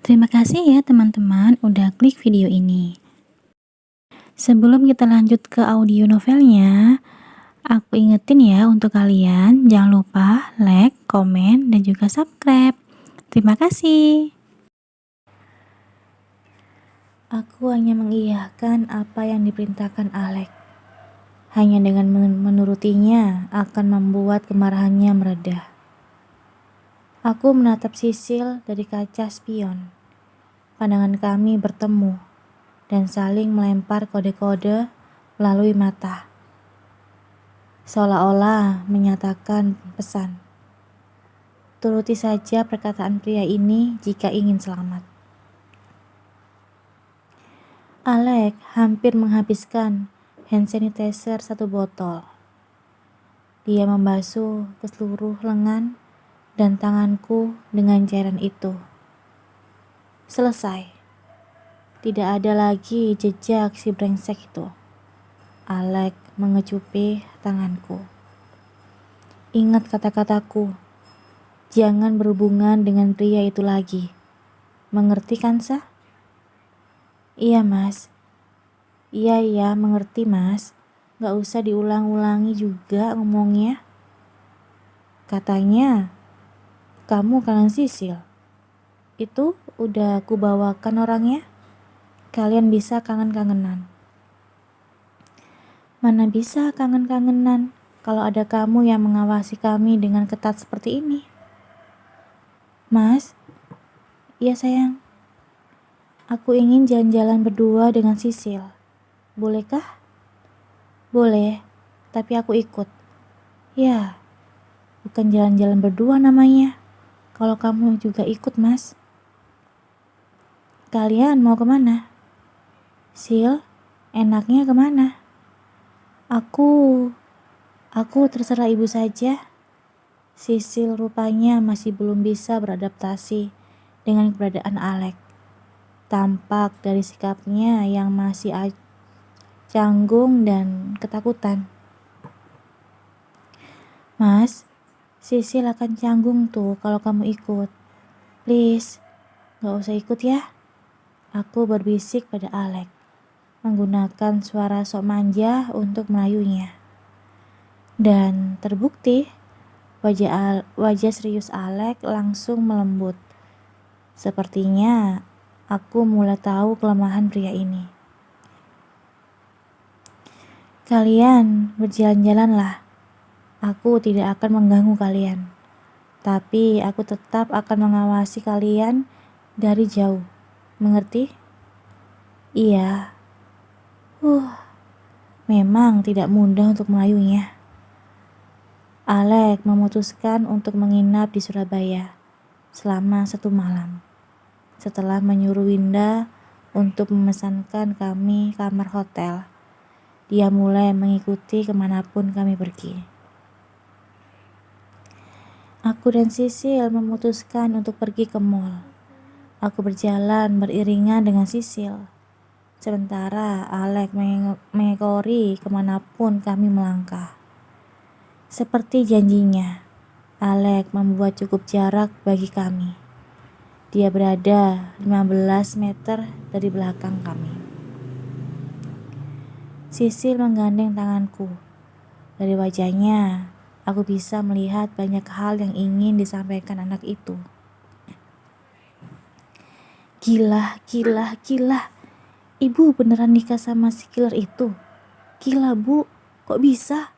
Terima kasih ya teman-teman udah klik video ini. Sebelum kita lanjut ke audio novelnya, aku ingetin ya untuk kalian jangan lupa like, komen, dan juga subscribe. Terima kasih. Aku hanya mengiyakan apa yang diperintahkan Alex. Hanya dengan menurutinya akan membuat kemarahannya mereda. Aku menatap Sisil dari kaca spion. Pandangan kami bertemu dan saling melempar kode-kode melalui mata. Seolah-olah menyatakan pesan. Turuti saja perkataan pria ini jika ingin selamat. Alex hampir menghabiskan hand sanitizer 1 botol. Dia membasuh ke seluruh lengan dan tanganku dengan cairan itu. Selesai. Tidak ada lagi jejak si brengsek itu. Alex mengecupi tanganku. Ingat kata-kataku. Jangan berhubungan dengan pria itu lagi. Mengerti kan, Sah? Iya, Mas. Iya, mengerti, Mas. Gak usah diulang-ulangi juga ngomongnya. Katanya, kamu kangen Sisil. Itu udah aku bawakan orangnya. Kalian bisa kangen-kangenan. Mana bisa kangen-kangenan kalau ada kamu yang mengawasi kami dengan ketat seperti ini. Mas, iya sayang. Aku ingin jalan-jalan berdua dengan Sisil. Bolehkah? Boleh, tapi aku ikut. Ya, bukan jalan-jalan berdua namanya. Kalau kamu juga ikut, Mas. Kalian mau kemana? Sil, enaknya kemana? Aku terserah ibu saja. Sisil rupanya masih belum bisa beradaptasi dengan keberadaan Alex. Tampak dari sikapnya yang masih canggung dan ketakutan. Mas, Sisil akan canggung tuh kalau kamu ikut. Please, gak usah ikut ya. Aku berbisik pada Alex, menggunakan suara sok manja untuk merayunya. Dan terbukti, wajah serius Alex langsung melembut. Sepertinya aku mulai tahu kelemahan pria ini. Kalian berjalan-jalanlah. Aku tidak akan mengganggu kalian. Tapi aku tetap akan mengawasi kalian dari jauh. Mengerti? Iya. Memang tidak mudah untuk melayunya. Alex memutuskan untuk menginap di Surabaya selama 1 malam. Setelah menyuruh Winda untuk memesankan kami kamar hotel, dia mulai mengikuti kemanapun kami pergi. Aku dan Sisil memutuskan untuk pergi ke mall. Aku berjalan beriringan dengan Sisil, sementara Alex mengekori kemanapun kami melangkah. Seperti janjinya, Alex membuat cukup jarak bagi kami. Dia berada 15 meter dari belakang kami. Sisil menggandeng tanganku. Dari wajahnya, aku bisa melihat banyak hal yang ingin disampaikan anak itu. Gila. Ibu beneran nikah sama si killer itu? Gila, Bu. Kok bisa?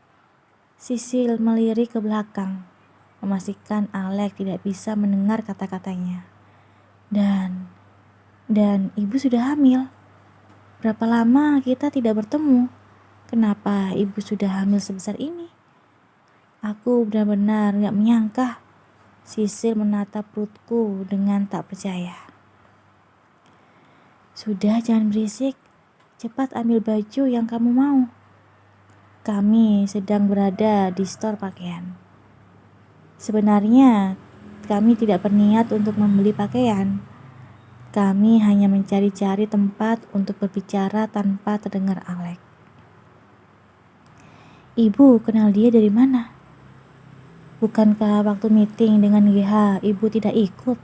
Sisil melirik ke belakang, memastikan Alex tidak bisa mendengar kata-katanya. Dan ibu sudah hamil. Berapa lama kita tidak bertemu? Kenapa ibu sudah hamil sebesar ini? Aku benar-benar gak menyangka. Sisil menatap perutku dengan tak percaya. Sudah, jangan berisik. Cepat ambil baju yang kamu mau. Kami sedang berada di store pakaian. Sebenarnya kami tidak berniat untuk membeli pakaian. Kami hanya mencari-cari tempat untuk berbicara tanpa terdengar Alex. Ibu kenal dia dari mana? Bukankah waktu meeting dengan GH ibu tidak ikut?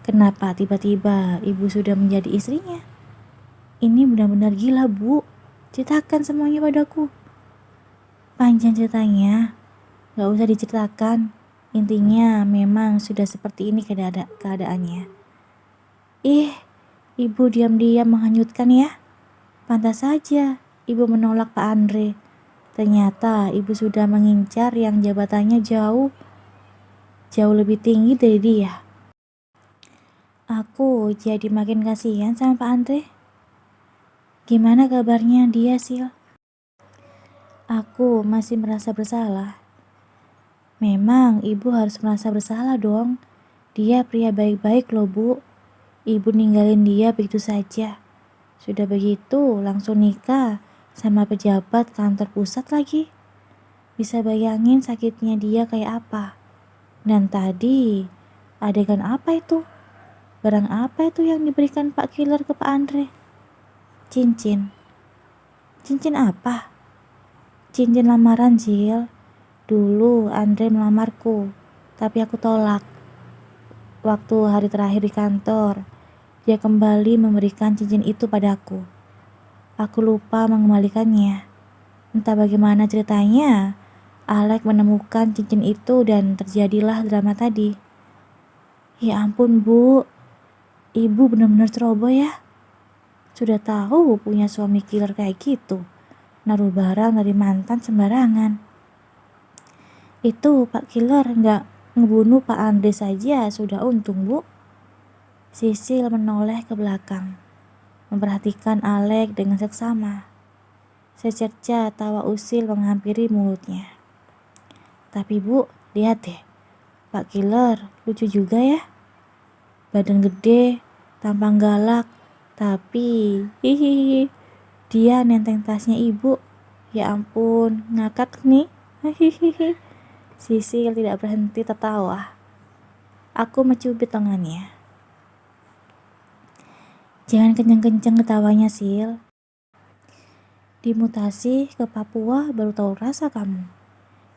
Kenapa tiba-tiba ibu sudah menjadi istrinya? Ini benar-benar gila, Bu. Ceritakan semuanya padaku. Panjang ceritanya, gak usah diceritakan. Intinya memang sudah seperti ini keadaannya. Ih, ibu diam-diam menghanyutkan ya. Pantas saja ibu menolak Pak Andre. Ternyata ibu sudah mengincar yang jabatannya jauh lebih tinggi dari dia. Aku jadi makin kasihan sama Pak Andre. Gimana kabarnya dia, Sil? Aku masih merasa bersalah. Memang ibu harus merasa bersalah dong. Dia pria baik-baik loh, Bu. Ibu ninggalin dia begitu saja. Sudah begitu langsung nikah sama pejabat kantor pusat lagi. Bisa bayangin sakitnya dia kayak apa. Dan tadi adegan apa itu? Barang apa itu yang diberikan Pak Killer ke Pak Andre? Cincin. Cincin apa? Cincin lamaran, Zil. Dulu Andre melamarku, tapi aku tolak. Waktu hari terakhir di kantor, dia kembali memberikan cincin itu padaku. Aku lupa mengembalikannya. Entah bagaimana ceritanya, Alek menemukan cincin itu dan terjadilah drama tadi. Ya ampun, Bu. Ibu benar-benar ceroboh ya. Sudah tahu punya suami killer kayak gitu. Naruh barang dari mantan sembarangan. Itu Pak Killer nggak ngebunuh Pak Andre saja sudah untung, Bu. Sisil menoleh ke belakang, memperhatikan Alek dengan seksama. Secerca tawa usil menghampiri mulutnya. Tapi Bu, lihat deh. Pak Killer lucu juga ya. Badan gede, tampang galak, tapi hihihi. Dia nenteng tasnya ibu. Ya ampun, ngakak nih. Hihihi. Sisil tidak berhenti tertawa. Aku mencubit tangannya. Jangan kenceng-kenceng ketawanya, Sil. Dimutasi ke Papua baru tahu rasa kamu.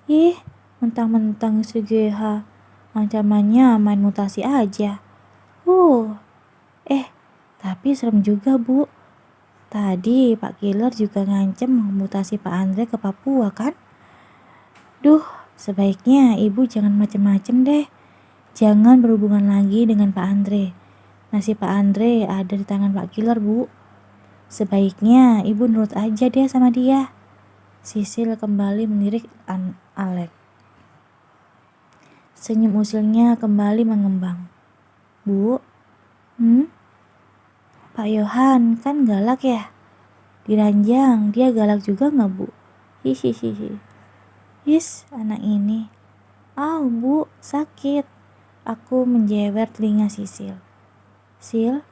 Ih, mentang-mentang istri GH. Ancamannya main mutasi aja. Tapi serem juga, Bu. Tadi Pak Killer juga ngancem memutasi Pak Andre ke Papua kan? Duh, sebaiknya ibu jangan macem-macem deh. Jangan berhubungan lagi dengan Pak Andre. Nasib Pak Andre ada di tangan Pak Killer, Bu. Sebaiknya ibu nurut aja deh sama dia. Sisil kembali melirik Alek. Senyum usilnya kembali mengembang. Bu, Pak Yohan kan galak ya? Diranjang dia galak juga gak, Bu? Hihihihi. Anak ini. Bu, sakit. Aku menjewer telinga Sisil. Sil?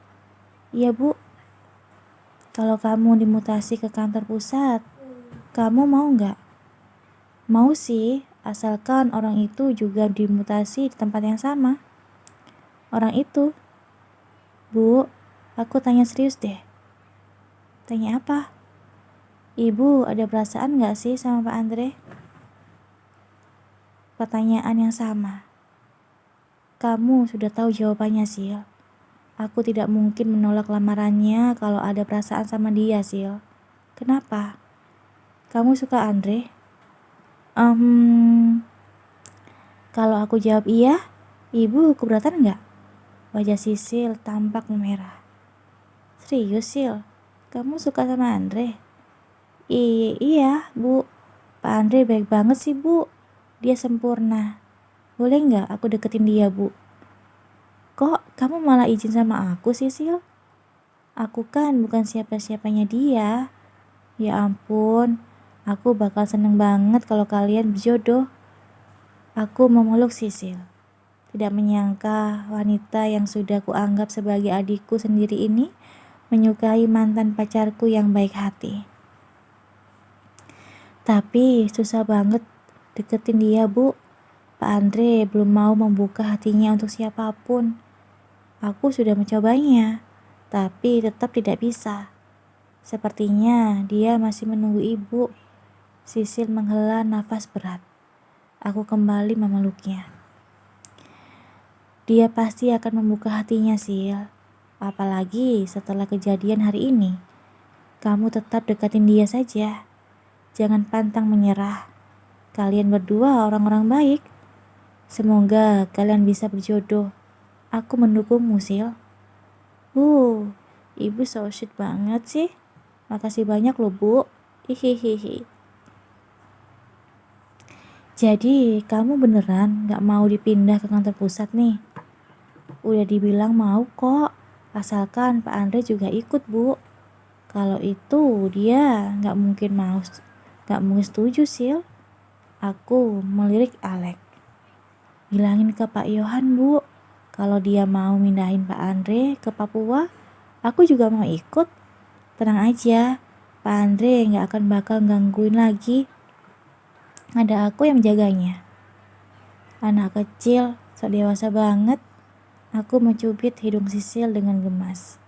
Iya, Bu. Kalau kamu dimutasi ke kantor pusat, kamu mau gak? Mau sih, asalkan orang itu juga dimutasi di tempat yang sama. Orang itu? Bu, aku tanya serius deh. Tanya apa? Ibu ada perasaan gak sih sama Pak Andre? Pertanyaan yang sama. Kamu sudah tahu jawabannya, Sil. Aku tidak mungkin menolak lamarannya kalau ada perasaan sama dia, Sil. Kenapa? Kamu suka Andre? Kalau aku jawab iya, ibu keberatan gak? Wajah Sisil tampak memerah. Serius, Sil? Kamu suka sama Andre? Iya, Bu. Pak Andre baik banget sih, Bu. Dia sempurna. Boleh nggak aku deketin dia, Bu? Kok kamu malah izin sama aku sih, Sil? Aku kan bukan siapa-siapanya dia. Ya ampun, aku bakal seneng banget kalau kalian berjodoh. Aku memeluk Sisil. Tidak menyangka wanita yang sudah kuanggap sebagai adikku sendiri ini menyukai mantan pacarku yang baik hati. Tapi susah banget deketin dia, Bu. Pak Andre belum mau membuka hatinya untuk siapapun. Aku sudah mencobanya, tapi tetap tidak bisa. Sepertinya dia masih menunggu ibu. Sisil menghela nafas berat. Aku kembali memeluknya. Dia pasti akan membuka hatinya, Sil. Apalagi setelah kejadian hari ini. Kamu tetap deketin dia saja. Jangan pantang menyerah. Kalian berdua orang-orang baik. Semoga kalian bisa berjodoh. Aku mendukungmu, Sil. Ibu so sweet banget sih. Makasih banyak loh, Bu. Hihihihi. Jadi, kamu beneran gak mau dipindah ke kantor pusat nih? Udah dibilang mau kok. Asalkan Pak Andre juga ikut, Bu. Kalau itu dia gak mungkin setuju, Sil. Aku melirik Alek. Bilangin ke Pak Yohan, Bu. Kalau dia mau mindahin Pak Andre ke Papua, aku juga mau ikut. Tenang aja, Pak Andre gak akan bakal gangguin lagi. Ada aku yang menjaganya. Anak kecil, sok dewasa banget. Aku mencubit hidung Sisil dengan gemas.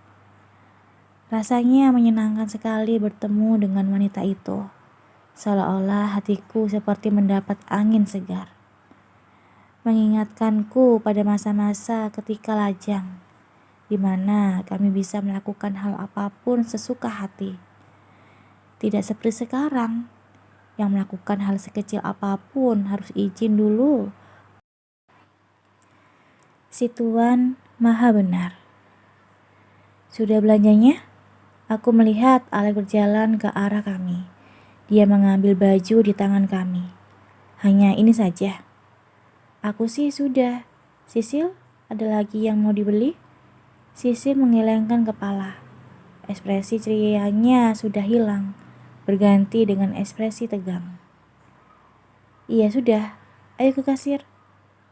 Rasanya menyenangkan sekali bertemu dengan wanita itu. Seolah-olah hatiku seperti mendapat angin segar. Mengingatkanku pada masa-masa ketika lajang, di mana kami bisa melakukan hal apapun sesuka hati. Tidak seperti sekarang, yang melakukan hal sekecil apapun harus izin dulu. Si Tuan Maha Benar. Sudah belanjanya? Aku melihat Alek berjalan ke arah kami. Dia mengambil baju di tangan kami. Hanya ini saja. Aku sih sudah. Sisil, ada lagi yang mau dibeli? Sisil menggelengkan kepala. Ekspresi cerianya sudah hilang, berganti dengan ekspresi tegang. Iya sudah, ayo ke kasir.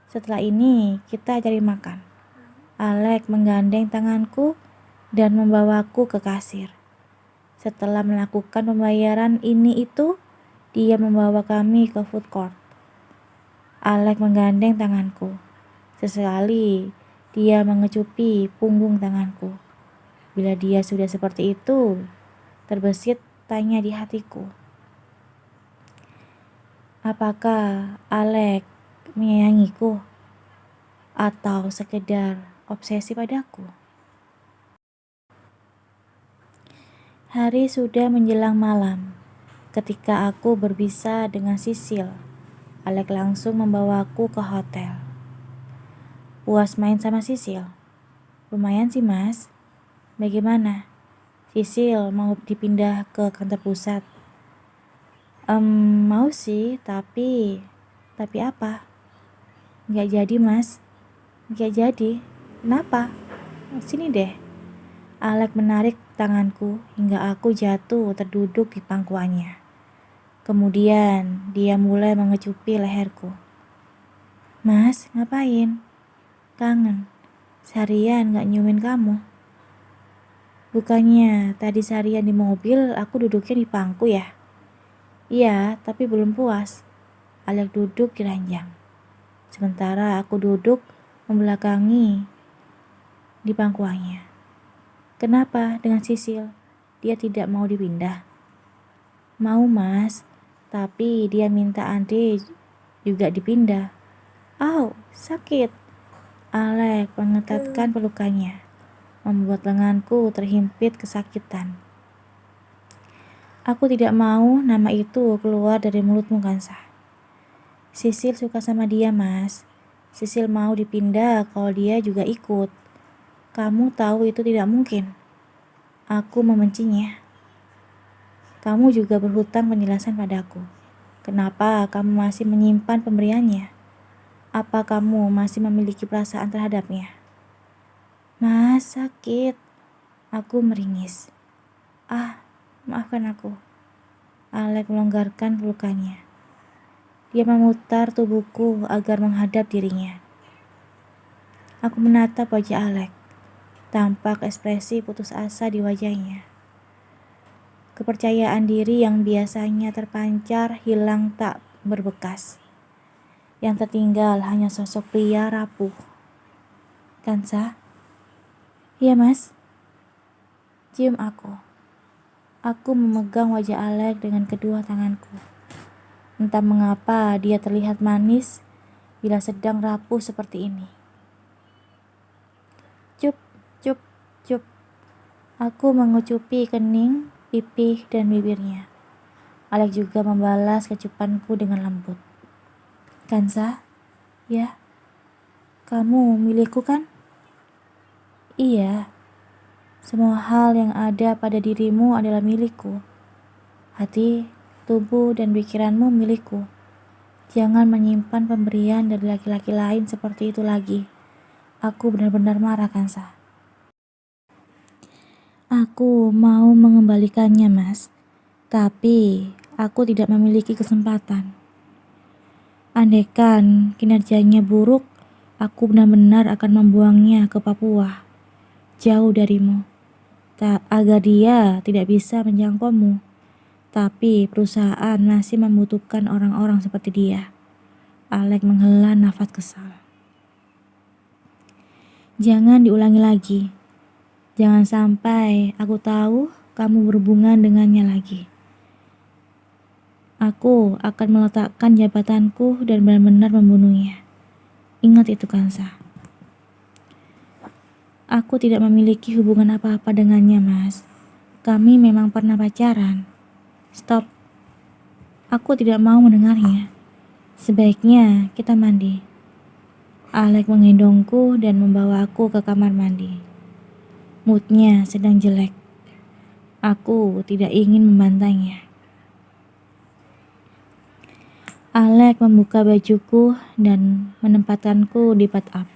Setelah ini kita cari makan. Alek menggandeng tanganku dan membawaku ke kasir. Setelah melakukan pembayaran ini itu, dia membawa kami ke food court. Alek menggandeng tanganku. Sesekali dia mengecupi punggung tanganku. Bila dia sudah seperti itu, terbesit tanya di hatiku. Apakah Alek menyayangiku? Atau sekedar obsesi padaku? Hari sudah menjelang malam. Ketika aku berpisah dengan Sisil, Alek langsung membawaku ke hotel. Puas main sama Sisil? Lumayan sih, Mas. Bagaimana? Sisil mau dipindah ke kantor pusat? Mau sih, tapi apa? Nggak jadi, Mas. Nggak jadi. Kenapa? Sini deh. Alek menarik tanganku hingga aku jatuh terduduk di pangkuannya. Kemudian dia mulai mengecupi leherku. Mas, ngapain? Kangen. Seharian gak nyiumin kamu. Bukannya tadi seharian di mobil aku duduknya di pangku ya? Iya, tapi belum puas. Alek duduk di ranjang. Sementara aku duduk membelakangi di pangkuannya. Kenapa dengan Sisil? Dia tidak mau dipindah? Mau, Mas. Tapi dia minta Andre juga dipindah. Au, sakit. Alek mengetatkan pelukannya, membuat lenganku terhimpit kesakitan. Aku tidak mau nama itu keluar dari mulutmu, Kansa. Sisil suka sama dia, Mas. Sisil mau dipindah kalau dia juga ikut. Kamu tahu itu tidak mungkin. Aku membencinya. Kamu juga berhutang penjelasan padaku. Kenapa kamu masih menyimpan pemberiannya? Apa kamu masih memiliki perasaan terhadapnya? Mas, sakit. Aku meringis. Maafkan aku. Alek melonggarkan pelukannya. Dia memutar tubuhku agar menghadap dirinya. Aku menatap wajah Alek. Tampak ekspresi putus asa di wajahnya. Kepercayaan diri yang biasanya terpancar hilang tak berbekas. Yang tertinggal hanya sosok pria rapuh. Kansa? Iya, Mas. Cium aku. Aku memegang wajah Alek dengan kedua tanganku. Entah mengapa dia terlihat manis bila sedang rapuh seperti ini. Cup, cup. Aku mengucupi kening, pipi, dan bibirnya. Alek juga membalas kecupanku dengan lembut. Kansa, ya, kamu milikku kan? Iya, semua hal yang ada pada dirimu adalah milikku. Hati, tubuh, dan pikiranmu milikku. Jangan menyimpan pemberian dari laki-laki lain seperti itu lagi. Aku benar-benar marah, Kansa. Aku mau mengembalikannya, Mas. Tapi aku tidak memiliki kesempatan. Andaikan kinerjanya buruk, aku benar-benar akan membuangnya ke Papua, jauh darimu, agar dia tidak bisa menjangkaumu. Tapi perusahaan masih membutuhkan orang-orang seperti dia. Alek menghela nafas kesal. Jangan diulangi lagi. Jangan sampai aku tahu kamu berhubungan dengannya lagi. Aku akan meletakkan jabatanku dan benar-benar membunuhnya. Ingat itu, Kansa. Aku tidak memiliki hubungan apa-apa dengannya, Mas. Kami memang pernah pacaran. Stop. Aku tidak mau mendengarnya. Sebaiknya kita mandi. Alek menggendongku dan membawa aku ke kamar mandi. Moodnya sedang jelek. Aku tidak ingin membantahnya. Alek membuka bajuku dan menempatkanku di bathtub,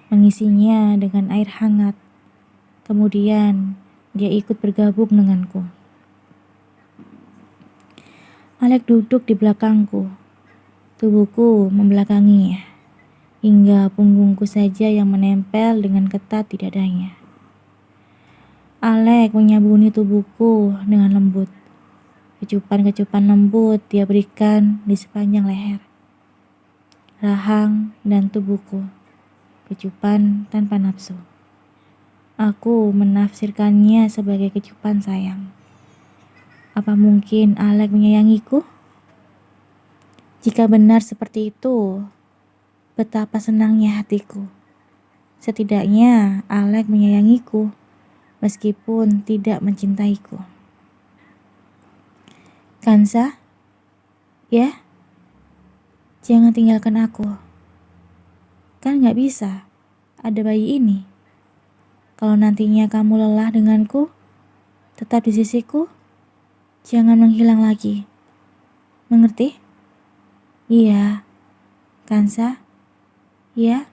mengisinya dengan air hangat. Kemudian dia ikut bergabung denganku. Alek duduk di belakangku. Tubuhku membelakanginya, hingga punggungku saja yang menempel dengan ketat di dadanya. Alek menyabuni tubuhku dengan lembut. Kecupan-kecupan lembut dia berikan di sepanjang leher, rahang, dan tubuhku. Kecupan tanpa nafsu. Aku menafsirkannya sebagai kecupan sayang. Apa mungkin Alek menyayangiku? Jika benar seperti itu, betapa senangnya hatiku. Setidaknya Alek menyayangiku, meskipun tidak mencintaiku. Kansa, ya, jangan tinggalkan aku. Kan gak bisa, ada bayi ini. Kalau nantinya kamu lelah denganku, tetap di sisiku, jangan menghilang lagi. Mengerti? Iya, Kansa, ya.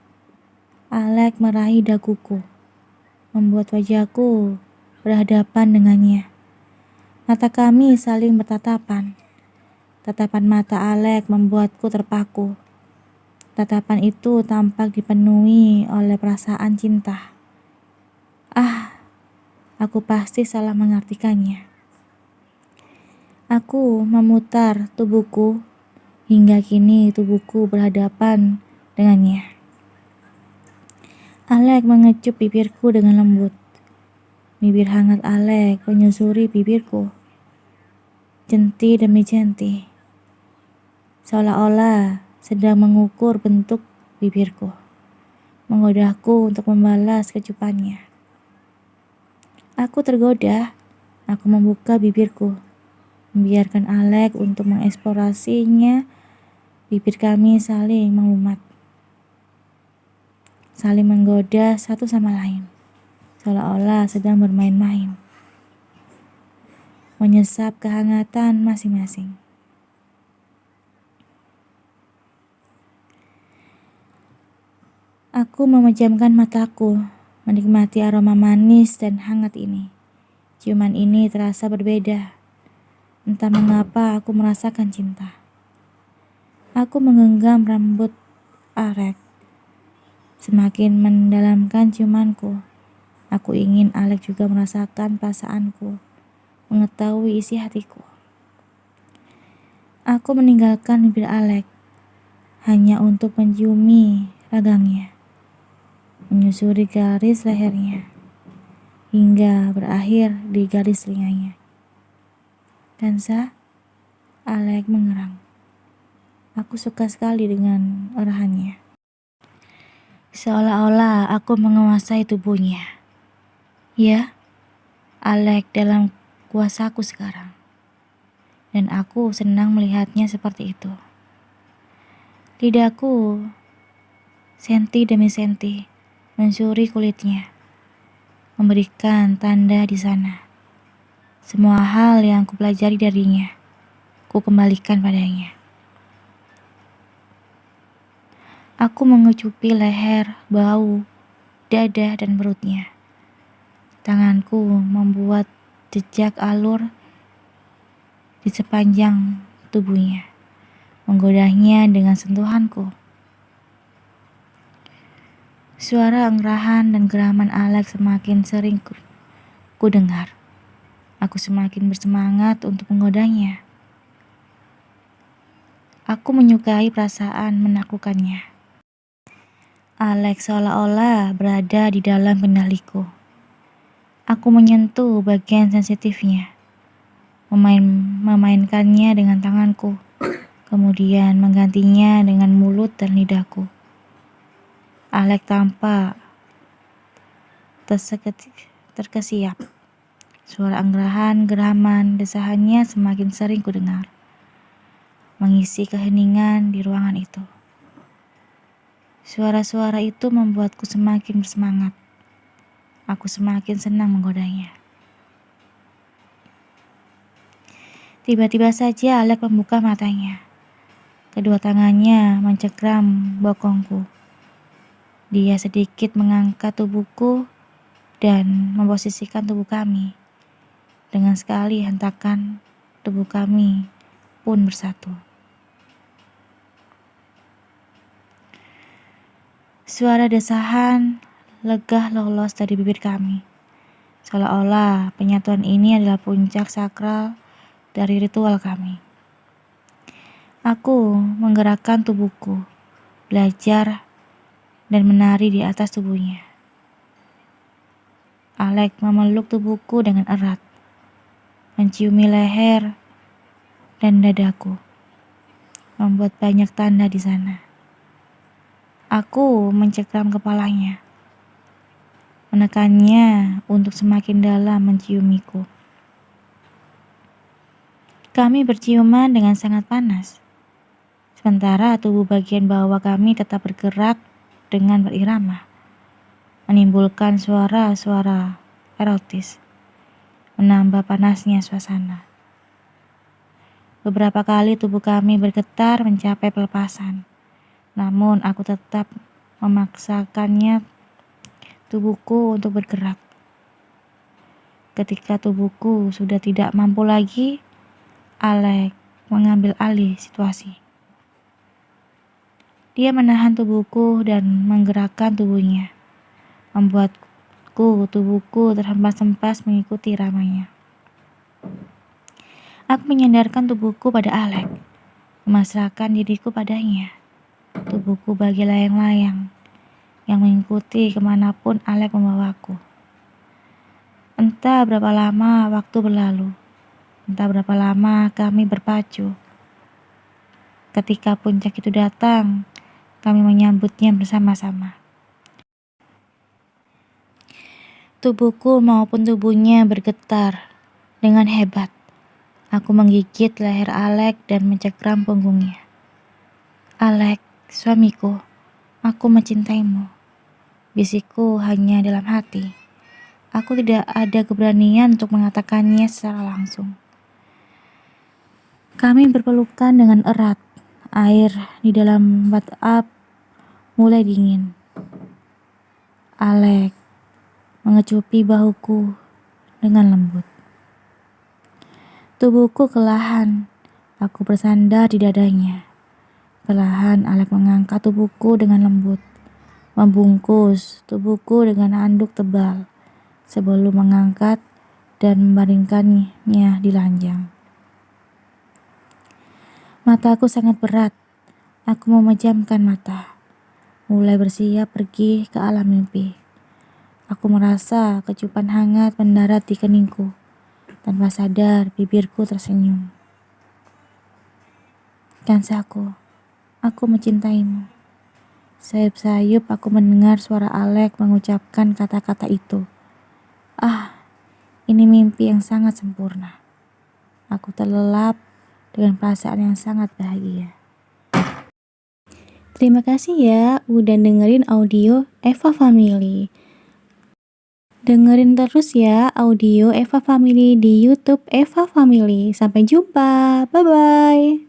Alek meraih daguku, membuat wajahku berhadapan dengannya. Mata kami saling bertatapan. Tatapan mata Alek membuatku terpaku. Tatapan itu tampak dipenuhi oleh perasaan cinta. Aku pasti salah mengartikannya. Aku memutar tubuhku hingga kini tubuhku berhadapan dengannya. Alek mengecup bibirku dengan lembut. Bibir hangat Alek menyusuri bibirku, jenti demi jenti, seolah-olah sedang mengukur bentuk bibirku, menggodahku untuk membalas kecupannya. Aku tergoda. Aku membuka bibirku, membiarkan Alek untuk mengeksplorasinya. Bibir kami saling mengumat, saling menggoda satu sama lain, seolah-olah sedang bermain-main, menyesap kehangatan masing-masing. Aku memejamkan mataku, menikmati aroma manis dan hangat ini. Ciuman ini terasa berbeda. Entah mengapa aku merasakan cinta. Aku menggenggam rambut Alek. Semakin mendalamkan ciumanku. Aku ingin Alek juga merasakan perasaanku, mengetahui isi hatiku. Aku meninggalkan bibir Alek hanya untuk menciumi ragangnya, menyusuri garis lehernya, hingga berakhir di garis telinganya. Kansa, Alek mengerang. Aku suka sekali dengan arahannya. seolah-olah aku menguasai tubuhnya. Ya, Alex dalam kuasaku sekarang. Dan aku senang melihatnya seperti itu. Lidahku, senti demi senti, mensuri kulitnya, memberikan tanda di sana. Semua hal yang kupelajari darinya, ku kembalikan padanya. Aku mengecupi leher, bau, dada, dan perutnya. Tanganku membuat jejak alur di sepanjang tubuhnya, menggodanya dengan sentuhanku. Suara engerahan dan geraman Alex semakin sering ku dengar. Aku semakin bersemangat untuk menggodanya. Aku menyukai perasaan menaklukkannya. Alex seolah-olah berada di dalam kendaliku. Aku menyentuh bagian sensitifnya, memainkannya dengan tanganku, kemudian menggantinya dengan mulut dan lidahku. Alex tampak terkesiap. Suara engerahan, geraman, desahannya semakin sering kudengar, mengisi keheningan di ruangan itu. Suara-suara itu membuatku semakin bersemangat. Aku semakin senang menggodanya. Tiba-tiba saja Alex membuka matanya. Kedua tangannya mencengkram bokongku. Dia sedikit mengangkat tubuhku dan memposisikan tubuh kami. Dengan sekali hentakan, tubuh kami pun bersatu. Suara desahan lega lolos dari bibir kami. Seolah-olah penyatuan ini adalah puncak sakral dari ritual kami. Aku menggerakkan tubuhku, belajar dan menari di atas tubuhnya. Alex memeluk tubuhku dengan erat, menciumi leher dan dadaku, membuat banyak tanda di sana. Aku mencengkram kepalanya, menekannya untuk semakin dalam menciumiku. Kami berciuman dengan sangat panas, sementara tubuh bagian bawah kami tetap bergerak dengan berirama, menimbulkan suara-suara erotis, menambah panasnya suasana. Beberapa kali tubuh kami bergetar mencapai pelepasan, namun aku tetap memaksakannya tubuhku untuk bergerak. Ketika tubuhku sudah tidak mampu lagi, Alex mengambil alih situasi. Dia menahan tubuhku dan menggerakkan tubuhnya, membuatku tubuhku terhempas-hempas mengikuti ramanya. Aku menyandarkan tubuhku pada Alex, memasrahkan diriku padanya. Tubuhku bagai layang-layang yang mengikuti kemanapun Alex membawaku. Entah berapa lama waktu berlalu, entah berapa lama kami berpacu. Ketika puncak itu datang, kami menyambutnya bersama-sama. Tubuhku maupun tubuhnya bergetar dengan hebat. Aku menggigit leher Alex dan mencengkram punggungnya. Alex, suamiku, aku mencintaimu. Bisikku hanya dalam hati. Aku tidak ada keberanian untuk mengatakannya secara langsung. Kami berpelukan dengan erat. Air di dalam bathtub mulai dingin. Alex mengecupi bahuku dengan lembut. Tubuhku kelelahan. Aku bersandar di dadanya. Perlahan Alex mengangkat tubuhku dengan lembut, membungkus tubuhku dengan handuk tebal sebelum mengangkat dan membaringkannya di ranjang. Mataku sangat berat. Aku memejamkan mata, mulai bersiap pergi ke alam mimpi. Aku merasa kecupan hangat mendarat di keningku. Tanpa sadar, bibirku tersenyum. Kansaku, aku mencintaimu. Sayup-sayup aku mendengar suara Alex mengucapkan kata-kata itu. Ah, ini mimpi yang sangat sempurna. Aku terlelap dengan perasaan yang sangat bahagia. Terima kasih ya udah dengerin audio Eva Family. Dengerin terus ya audio Eva Family di YouTube Eva Family. Sampai jumpa. Bye-bye.